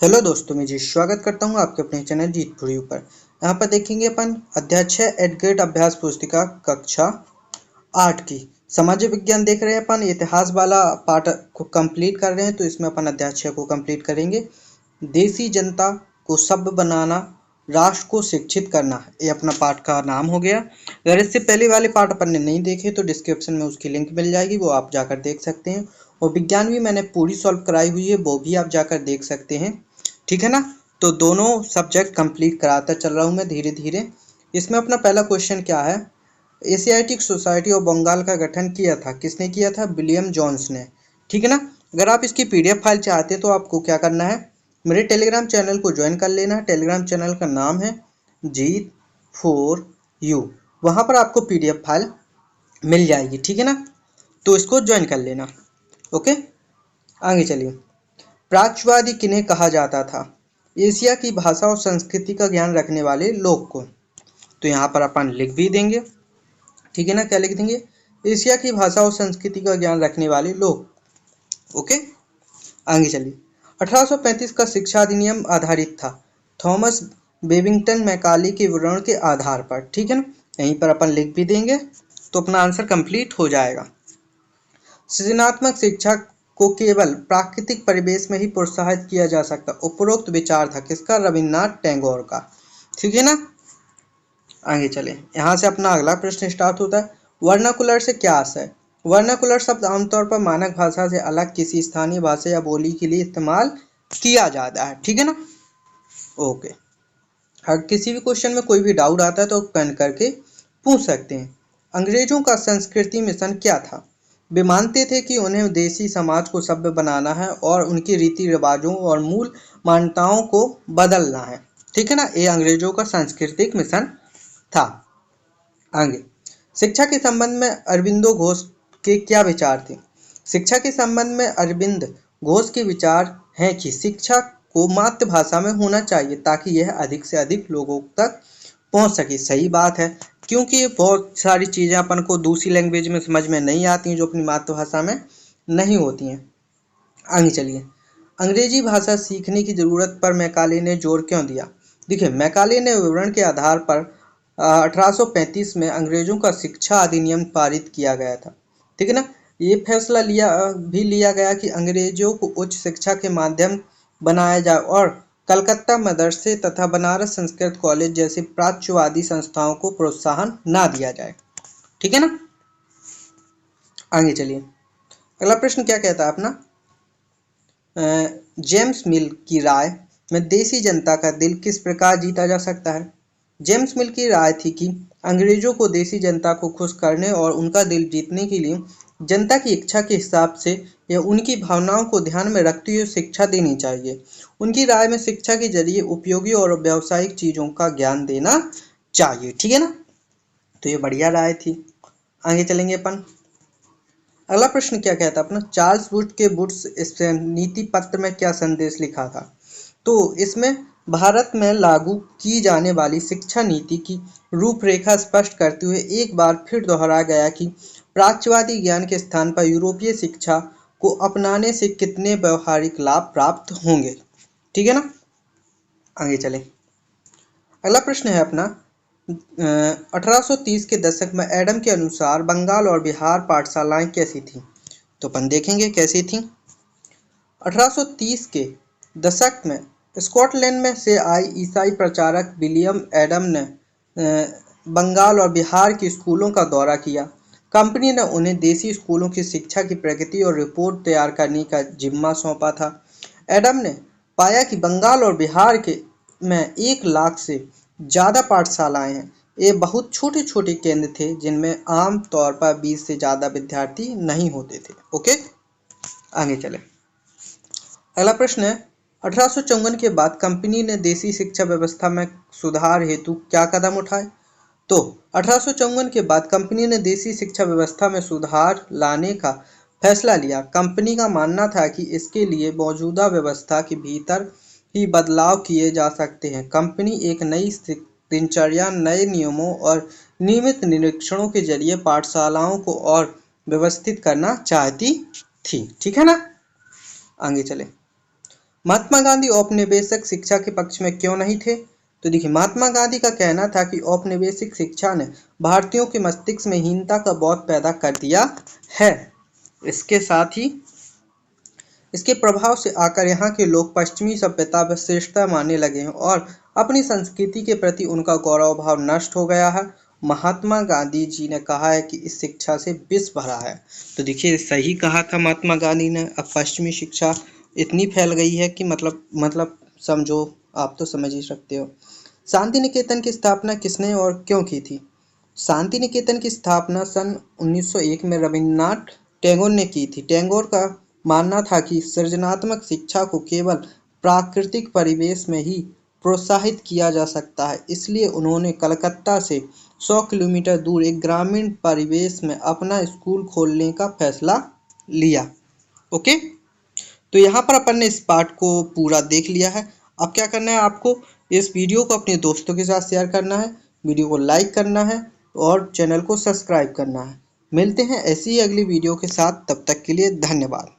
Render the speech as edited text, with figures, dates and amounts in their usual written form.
Hello दोस्तों, मैं जी स्वागत करता हूं आपके अपने चैनल जीतपुरी पर। यहाँ पर देखेंगे अपन अध्याय 6 एडग्रेड अभ्यास पुस्तिका कक्षा 8 की सामाजिक विज्ञान देख रहे हैं। अपन इतिहास वाला पार्ट को कंप्लीट कर रहे हैं, तो इसमें अपन अध्याय 6 को कंप्लीट करेंगे। देसी जनता को सभ्य बनाना, राष्ट्र को शिक्षित करना, ये अपना पाठ का नाम हो गया। अगर इससे पहले वाले पार्ट अपन ने नहीं देखे तो डिस्क्रिप्शन में उसकी लिंक मिल जाएगी, वो आप जाकर देख सकते हैं। और विज्ञान भी मैंने पूरी सॉल्व कराई हुई है, वो भी आप जाकर देख सकते हैं। ठीक है ना। तो दोनों सब्जेक्ट कंप्लीट कराता चल रहा हूँ मैं धीरे धीरे। इसमें अपना पहला क्वेश्चन क्या है, एशियाटिक सोसाइटी ऑफ बंगाल का गठन किया था, किसने किया था? विलियम जोन्स ने। ठीक है ना। अगर आप इसकी पीडीएफ फाइल चाहते हैं तो आपको क्या करना है, मेरे टेलीग्राम चैनल को ज्वाइन कर लेना है। टेलीग्राम चैनल का नाम है जीत फॉर यू, वहाँ पर आपको पीडीएफ फाइल मिल जाएगी। ठीक है ना। तो इसको ज्वाइन कर लेना। ओके, आगे चलिए। प्राच्यवादी किन्हें कहा जाता था? एशिया की भाषा और संस्कृति का ज्ञान रखने वाले लोग को। तो यहाँ पर अपन लिख भी देंगे। ठीक है ना। क्या लिख देंगे? एशिया की भाषा और संस्कृति का ज्ञान रखने वाले लोग। ओके, आगे चलिए। 1835 का शिक्षा अधिनियम आधारित था थॉमस बेबिंगटन मैकाले के विवरण के आधार पर। ठीक है ना। यहीं पर अपन लिख भी देंगे तो अपना आंसर कंप्लीट हो जाएगा। सृजनात्मक शिक्षा को केवल प्राकृतिक परिवेश में ही प्रोत्साहित किया जा सकता, उपरोक्त विचार था किसका? रविन्द्रनाथ टैगोर का। ठीक है ना। आगे चले। यहाँ से अपना अगला प्रश्न स्टार्ट होता है, वर्नाकुलर से क्या आशय? वर्नाकुलर शब्द आमतौर पर मानक भाषा से अलग किसी स्थानीय भाषा या बोली के लिए इस्तेमाल किया जाता है। ठीक है ना। ओके, अगर किसी भी क्वेश्चन में कोई भी डाउट आता है तो कमेंट करके पूछ सकते हैं। अंग्रेजों का संस्कृति मिशन क्या था? वे मानते थे कि उन्हें देसी समाज को सभ्य बनाना है और उनके रीति रिवाजों और मूल मान्यताओं को बदलना है। ठीक है ना। ये अंग्रेजों का सांस्कृतिक मिशन था। आगे, शिक्षा के संबंध में अरविंदो घोष के क्या विचार थे? शिक्षा के संबंध में अरविंद घोष के विचार हैं कि शिक्षा को मातृभाषा में होना चाहिए ताकि यह अधिक से अधिक लोगों तक पहुंच सके। सही बात है, क्योंकि बहुत सारी चीज़ें अपन को दूसरी लैंग्वेज में समझ में नहीं आती हैं जो अपनी मातृभाषा में नहीं होती हैं। आगे चलिए। अंग्रेजी भाषा सीखने की ज़रूरत पर मैकाले ने जोर क्यों दिया? देखिए, मैकाले ने विवरण के आधार पर 1835 में अंग्रेजों का शिक्षा अधिनियम पारित किया गया था। ठीक है ना। ये फैसला लिया गया कि अंग्रेजों को उच्च शिक्षा के माध्यम बनाया जाए और कलकत्ता मदरसे तथा बनारस संस्कृत कॉलेज जैसी प्राच्यवादी संस्थाओं को प्रोत्साहन ना दिया जाए। ठीक है ना। आगे चलिए। अगला प्रश्न क्या कहता है अपना, जेम्स मिल की राय में देसी जनता का दिल किस प्रकार जीता जा सकता है? जेम्स मिल की राय थी कि अंग्रेजों को देसी जनता को खुश करने और उनका दिल जीतने के लिए जनता की इच्छा के हिसाब से या उनकी भावनाओं को ध्यान में रखते हुए शिक्षा देनी चाहिए। उनकी राय में शिक्षा के जरिए उपयोगी और व्यावसायिक चीज़ों का ज्ञान देना चाहिए। ठीक है ना। तो ये बढ़िया राय थी। आगे चलेंगे अपन। अगला प्रश्न क्या कहता है अपना, चार्ल्स वुड के वुड्स इस नीति पत्र में क्या संदेश लिखा था? तो इसमें भारत में लागू की जाने वाली शिक्षा नीति की रूपरेखा स्पष्ट करते हुए एक बार फिर दोहराया गया कि प्राच्यवादी ज्ञान के स्थान पर यूरोपीय शिक्षा को अपनाने से कितने व्यवहारिक लाभ प्राप्त होंगे। ठीक है ना। आगे चलें। अगला प्रश्न है अपना, 1830 के दशक में एडम के अनुसार बंगाल और बिहार पाठशालाएं कैसी थीं? तो अपन देखेंगे कैसी थीं। 1830 के दशक में स्कॉटलैंड में से आए ईसाई प्रचारक विलियम एडम ने बंगाल और बिहार के स्कूलों का दौरा किया। कंपनी ने उन्हें देसी स्कूलों की शिक्षा की प्रगति और रिपोर्ट तैयार करने का जिम्मा सौंपा था। एडम ने पाया कि बंगाल और बिहार के में 1 लाख से ज़्यादा पाठशालाएं हैं। ये बहुत छोटे छोटे केंद्र थे जिनमें आम तौर पर 20 से ज़्यादा विद्यार्थी नहीं होते थे। ओके, आगे चले। अगला प्रश्न है, 1854 के बाद कंपनी ने देसी शिक्षा व्यवस्था में सुधार हेतु क्या कदम उठाए? तो 1854 के बाद कंपनी ने देसी शिक्षा व्यवस्था में सुधार लाने का फैसला लिया। कंपनी का मानना था कि इसके लिए मौजूदा व्यवस्था के भीतर ही बदलाव किए जा सकते हैं। कंपनी एक नई दिनचर्या, नए नियमों और नियमित निरीक्षणों के जरिए पाठशालाओं को और व्यवस्थित करना चाहती थी। ठीक है ना। आगे चले। महात्मा गांधी औपनिवेशिक शिक्षा के पक्ष में क्यों नहीं थे? तो देखिए, महात्मा गांधी का कहना था कि औपनिवेशिक शिक्षा ने भारतीयों के मस्तिष्क में हीनता का बोध पैदा कर दिया है। इसके साथ ही इसके प्रभाव से आकर यहाँ के लोग पश्चिमी सभ्यता व श्रेष्ठता मानने लगे हैं और अपनी संस्कृति के प्रति उनका गौरव भाव नष्ट हो गया है। महात्मा गांधी जी ने कहा है कि इस शिक्षा से विष भरा है। तो देखिए, सही कहा था महात्मा गांधी ने। अब पश्चिमी शिक्षा इतनी फैल गई है कि मतलब समझो, आप तो समझ ही सकते हो। शांति निकेतन की स्थापना किसने और क्यों की थी? शांति निकेतन की स्थापना सन 1901 में रविन्द्रनाथ टैगोर ने की थी। टैगोर का मानना था कि सृजनात्मक शिक्षा को केवल प्राकृतिक परिवेश में ही प्रोत्साहित किया जा सकता है, इसलिए उन्होंने कलकत्ता से 100 किलोमीटर दूर एक ग्रामीण परिवेश में अपना स्कूल खोलने का फैसला लिया। ओके, तो यहाँ पर अपन ने इस पार्ट को पूरा देख लिया है। अब क्या करना है, आपको इस वीडियो को अपने दोस्तों के साथ शेयर करना है, वीडियो को लाइक करना है और चैनल को सब्सक्राइब करना है। मिलते हैं ऐसी ही अगली वीडियो के साथ, तब तक के लिए धन्यवाद।